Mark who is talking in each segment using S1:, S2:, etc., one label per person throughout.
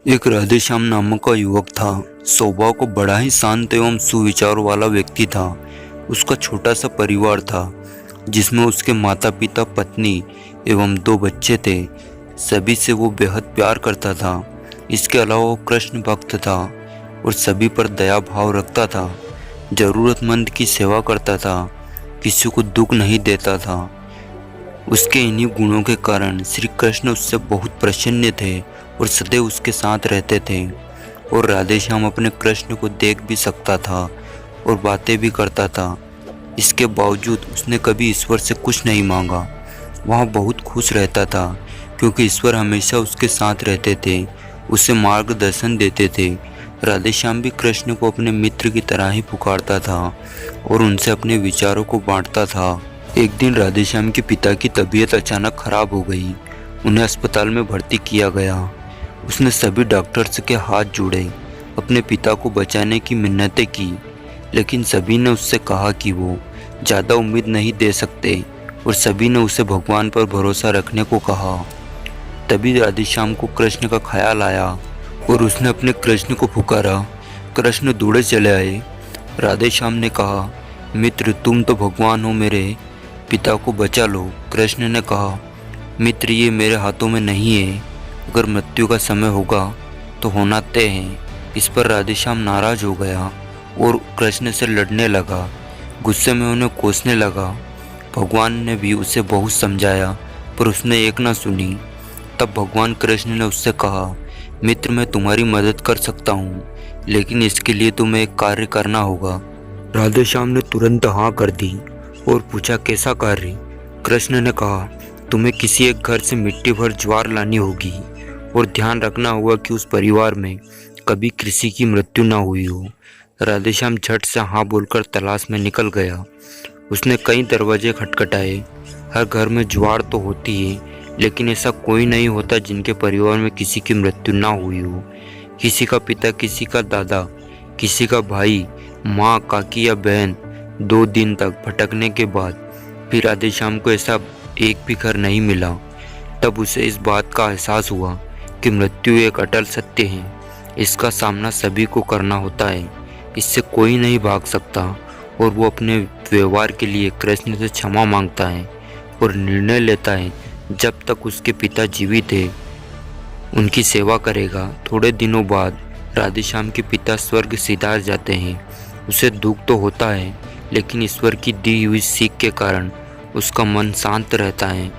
S1: एक राधेश्याम नामक का युवक था। स्वभाव को बड़ा ही शांत एवं सुविचारों वाला व्यक्ति था। उसका छोटा सा परिवार था जिसमें उसके माता पिता, पत्नी एवं 2 बच्चे थे। सभी से वो बेहद प्यार करता था। इसके अलावा वो कृष्ण भक्त था और सभी पर दया भाव रखता था। जरूरतमंद की सेवा करता था, किसी को दुख नहीं देता था। उसके इन्हीं गुणों के कारण श्री कृष्ण उससे बहुत प्रसन्न थे और सदैव उसके साथ रहते थे। और राधेश्याम अपने कृष्ण को देख भी सकता था और बातें भी करता था। इसके बावजूद उसने कभी ईश्वर से कुछ नहीं मांगा। वहाँ बहुत खुश रहता था क्योंकि ईश्वर हमेशा उसके साथ रहते थे, उसे मार्गदर्शन देते थे। राधेश्याम भी कृष्ण को अपने मित्र की तरह ही पुकारता था और उनसे अपने विचारों को बांटता था। एक दिन राधेश्याम के पिता की तबीयत अचानक खराब हो गई। उन्हें अस्पताल में भर्ती किया गया। उसने सभी डॉक्टर्स के हाथ जोड़े, अपने पिता को बचाने की मिन्नतें की, लेकिन सभी ने उससे कहा कि वो ज़्यादा उम्मीद नहीं दे सकते और सभी ने उसे भगवान पर भरोसा रखने को कहा। तभी राधेश्याम को कृष्ण का ख्याल आया और उसने अपने कृष्ण को पुकारा। कृष्ण दौड़े चले आए। राधेश्याम ने कहा, मित्र तुम तो भगवान हो, मेरे पिता को बचा लो। कृष्ण ने कहा, मित्र ये मेरे हाथों में नहीं है, अगर मृत्यु का समय होगा तो होना तय है। इस पर राधेश्याम नाराज हो गया और कृष्ण से लड़ने लगा। गुस्से में उन्हें कोसने लगा। भगवान ने भी उसे बहुत समझाया पर उसने एक ना सुनी। तब भगवान कृष्ण ने उससे कहा, मित्र मैं तुम्हारी मदद कर सकता हूँ, लेकिन इसके लिए तुम्हें एक कार्य करना होगा। राधेश्याम ने तुरंत हाँ कर दी और पूछा, कैसा कार्य? कृष्ण ने कहा, तुम्हें किसी एक घर से मिट्टी भर ज्वार लानी होगी और ध्यान रखना होगा कि उस परिवार में कभी किसी की मृत्यु ना हुई हो। राधेश्याम झट से हाँ बोलकर तलाश में निकल गया। उसने कई दरवाजे खटखटाए। हर घर में ज्वार तो होती है, लेकिन ऐसा कोई नहीं होता जिनके परिवार में किसी की मृत्यु ना हुई हो। किसी का पिता, किसी का दादा, किसी का भाई, माँ, काकी या बहन 2 दिन तक भटकने के बाद फिर राधेश्याम को ऐसा एक भी घर नहीं मिला। तब उसे इस बात का एहसास हुआ कि मृत्यु एक अटल सत्य है। इसका सामना सभी को करना होता है, इससे कोई नहीं भाग सकता। और वो अपने व्यवहार के लिए कृष्ण से क्षमा मांगता है और निर्णय लेता है जब तक उसके पिता जीवित है उनकी सेवा करेगा। थोड़े दिनों बाद राधेश्याम के पिता स्वर्ग सिधार जाते हैं। उसे दुख तो होता है, लेकिन ईश्वर की दी हुई सीख के कारण उसका मन शांत रहता है।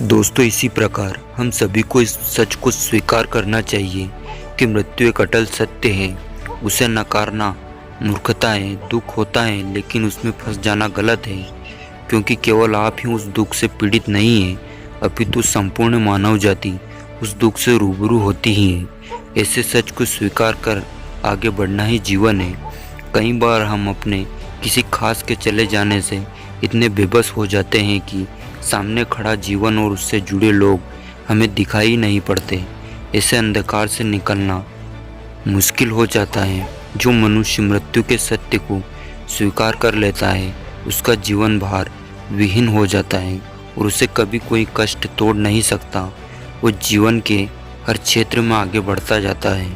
S1: दोस्तों, इसी प्रकार हम सभी को इस सच को स्वीकार करना चाहिए कि मृत्यु एक अटल सत्य है। उसे नकारना मूर्खता है। दुख होता है, लेकिन उसमें फंस जाना गलत है, क्योंकि केवल आप ही उस दुख से पीड़ित नहीं है, अपितु संपूर्ण मानव जाति उस दुख से रूबरू होती ही है। ऐसे सच को स्वीकार कर आगे बढ़ना ही जीवन है। कई बार हम अपने किसी खास के चले जाने से इतने बेबस हो जाते हैं कि सामने खड़ा जीवन और उससे जुड़े लोग हमें दिखाई नहीं पड़ते। ऐसे अंधकार से निकलना मुश्किल हो जाता है। जो मनुष्य मृत्यु के सत्य को स्वीकार कर लेता है, उसका जीवन भार विहीन हो जाता है और उसे कभी कोई कष्ट तोड़ नहीं सकता। वो जीवन के हर क्षेत्र में आगे बढ़ता जाता है।